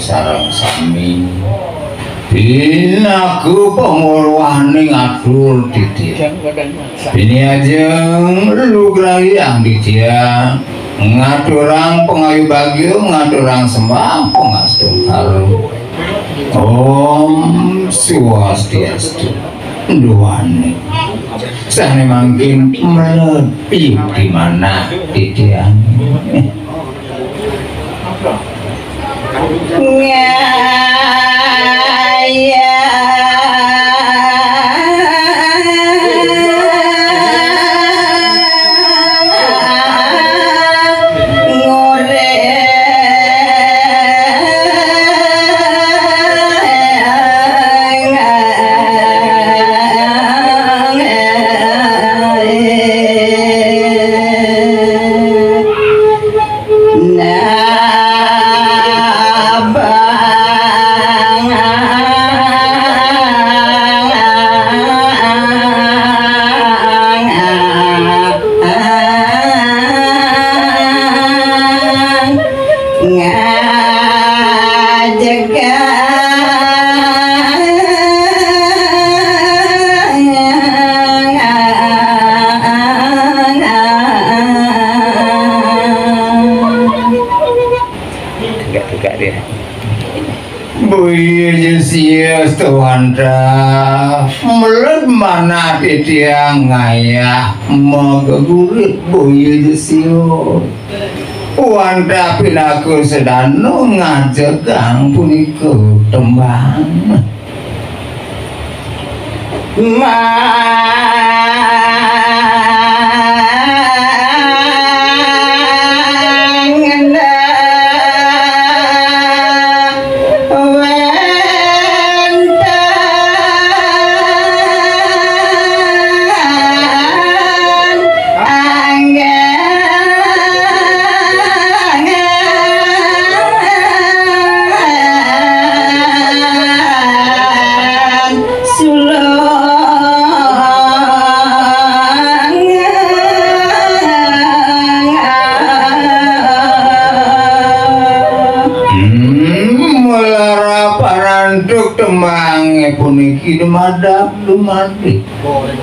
sareng sami binaku pengurwaning adur didiang bini ajeng lu grayang didiang ngadurang pengayu bagio ngadurang sembah pengastung haru Om Swastiastu duane sane mangkin melebihi di mana didiang Tuanda mulut mana didiang ngaya magagurit boyo jesio Wanda pinaku sedano ngajegang punika tembang puniki dumadap dumadi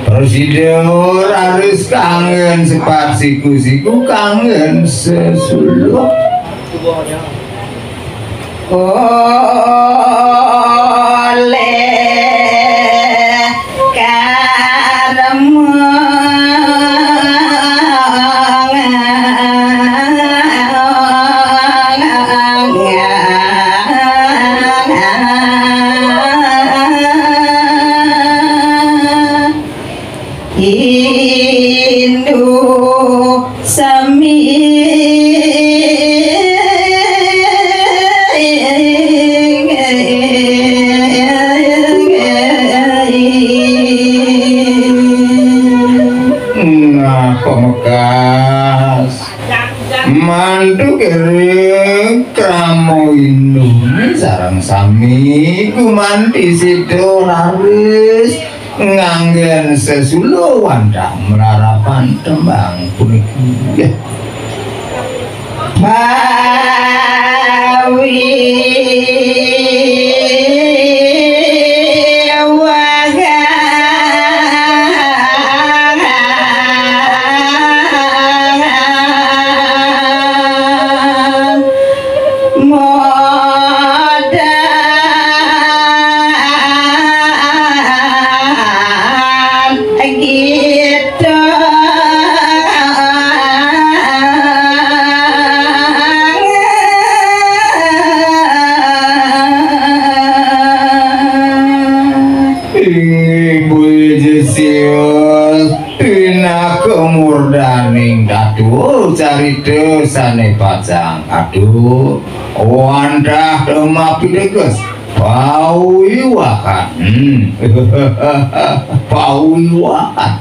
Presiden harus kangen sepat siku-siku kangen sesuluk oleh karemu mandu kere kramo indung sareng sami gumanti sido laris nganggen sesulo wandang melarapan tembang puniki murdaning dadu carita sane pajang aduh wandah mapi deges pawi wakan pawi wakan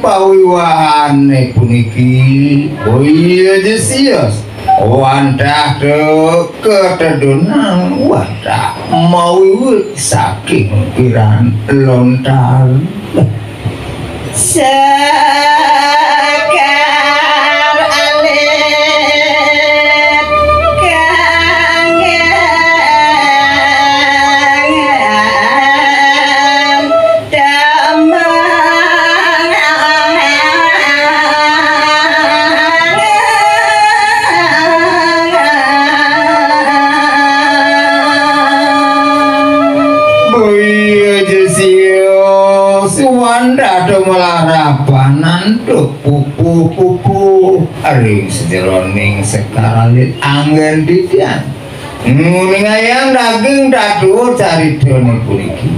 pawiwahane puniki oh iya jesius wandah ketedunan wandah mau saking piran lontar sekar alit kangen melarapanan tuh pupu aring sejeroning sekaralit anggen didian nguning ayam daging dadu cari doni puniki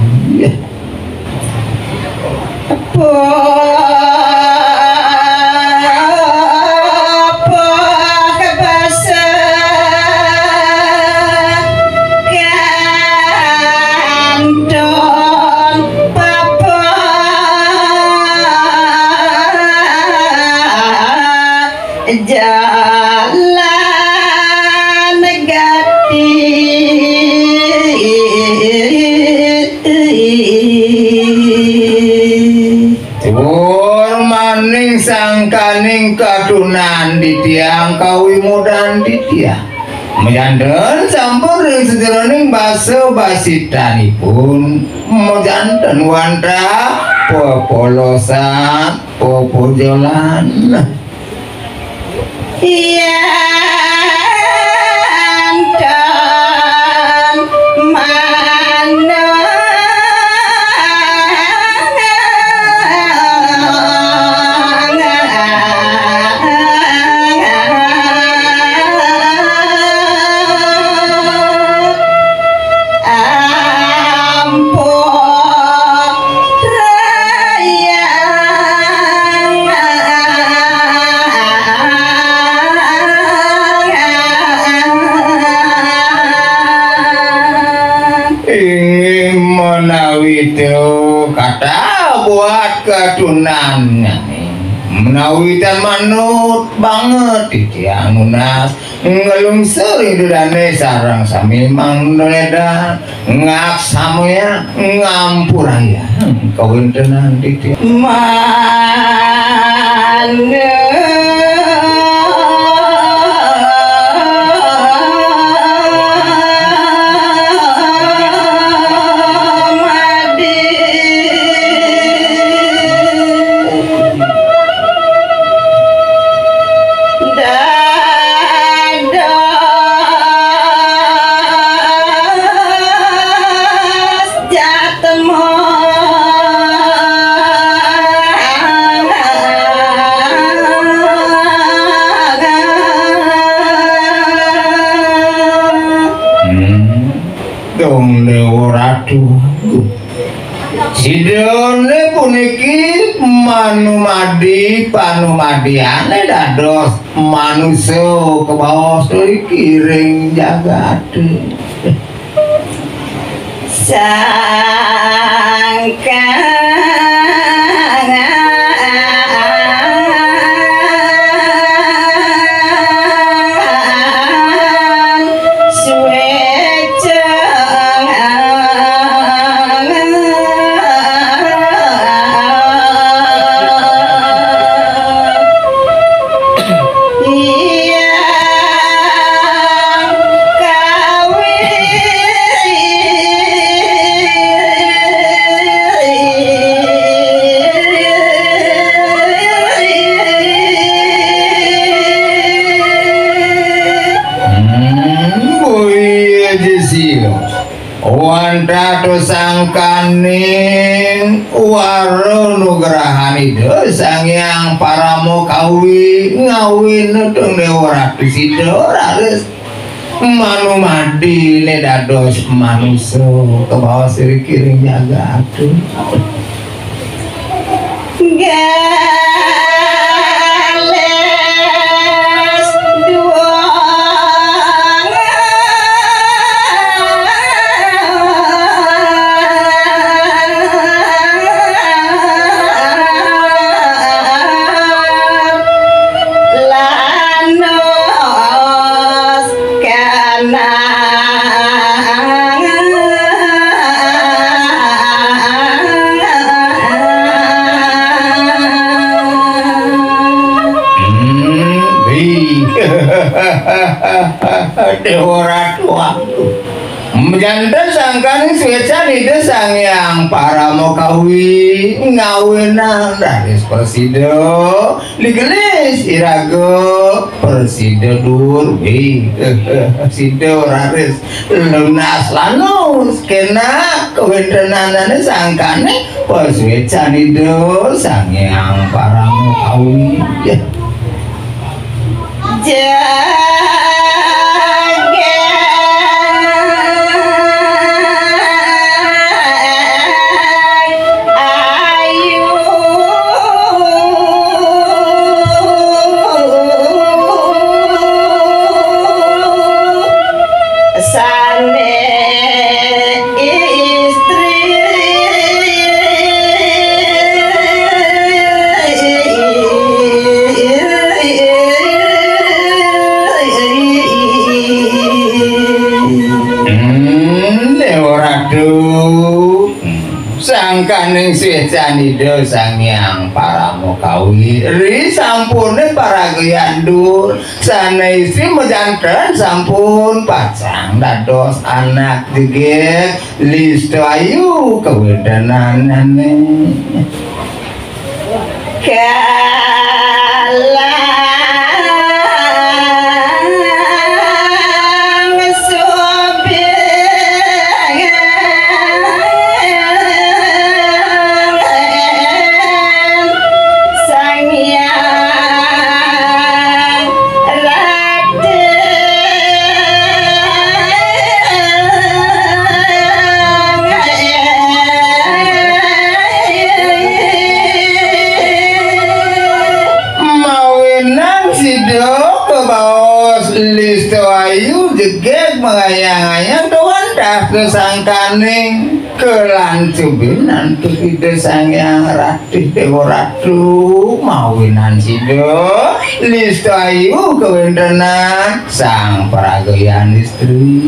jalan negati tur maning sangkaning kadunan ditiang kawi mudan ditiang mejanten sampun ring sejeroning baso basitanipun mejanten wanda popolosan popojolan dan mana itu kata buat ketunannya menawitan manut banget titiang nunas ngelungsuri dudane sarang sami mang doledan ngak samoya ngampuraya kawin tenan titiang mana dong Dewa Ratu. Sidone puniki manumadi panumadiane dados manusia kebawas dari kiring jagat. Wanda sangkaning waro nugrahani sang yang paramo kawi ngawin dong Dewa Ratu Sida raris manumadi ne dados manusia kebawa siri kiring jagat. Dewa Ratu menjantan sangkan swetsan itu sang yang paramo kawi ngawinan dari Persido digelis irago Persido dur Persido raris lunas lanus kena kewentenanane sangkane swetsan itu sang yang paramo kawi sangkaning swecanido sang yang paramo kawi ri sampune paragian dur sana istri mejanten sampun pacang dados anak digit listo ayu kewedananane mengayang-ayang doan dah kesangkaning kelancubinan tukide sang yang ratih Dewa Ratu mawinan Sida listo ayu kewentenan sang paragoyan istri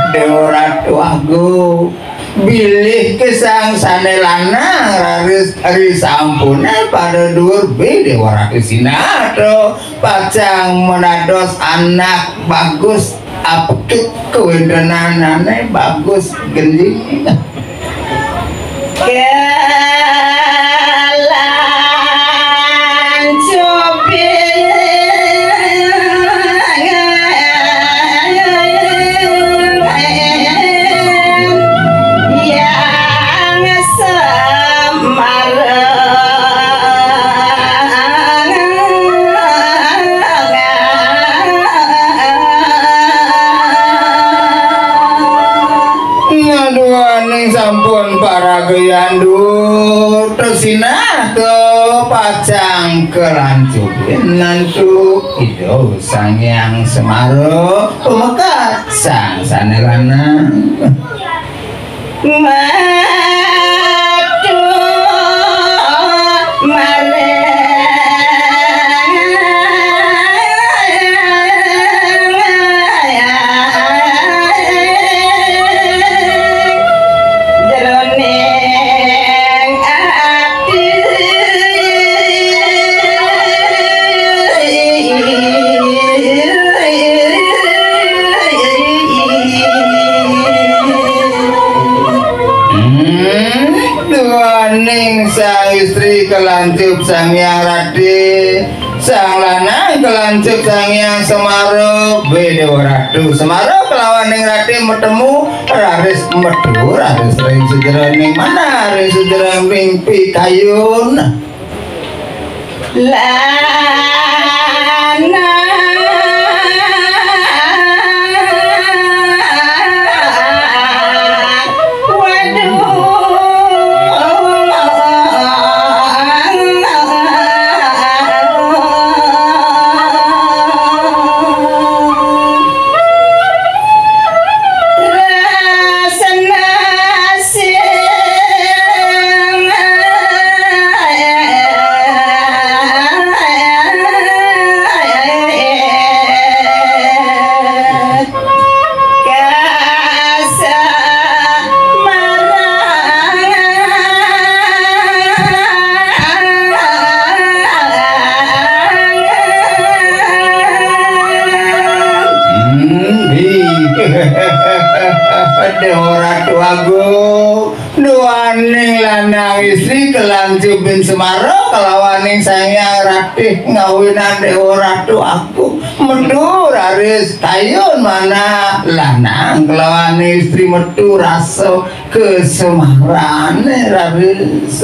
Dewa Ratu Agung bilih kesangsane lanang raris sampune pada dhuwur Dewa Ratu Sinatro pacang menados anak bagus apetut kewendenanane bagus gending kelan cobi sampun para geyandur tersinah ke pacang kelancupin nantu itu sang yang Semaro pemekat sang sanelana madu mare sang istri kelancup sang yang Rati sang lanang kelancup sang yang Semaro Dewa Ratu Semaro kelawan ning Rati metemu raris metu raris ring sejroning mana raris sejroning mimpi kayun Dewa Ratu Agung duaning lanang istri kelancupin Semaro kelawaning sayang Ratih ngawinan Dewa Ratu Agung metu raris kayun mana lanang kelawaning istri metu rasa kesemarane raris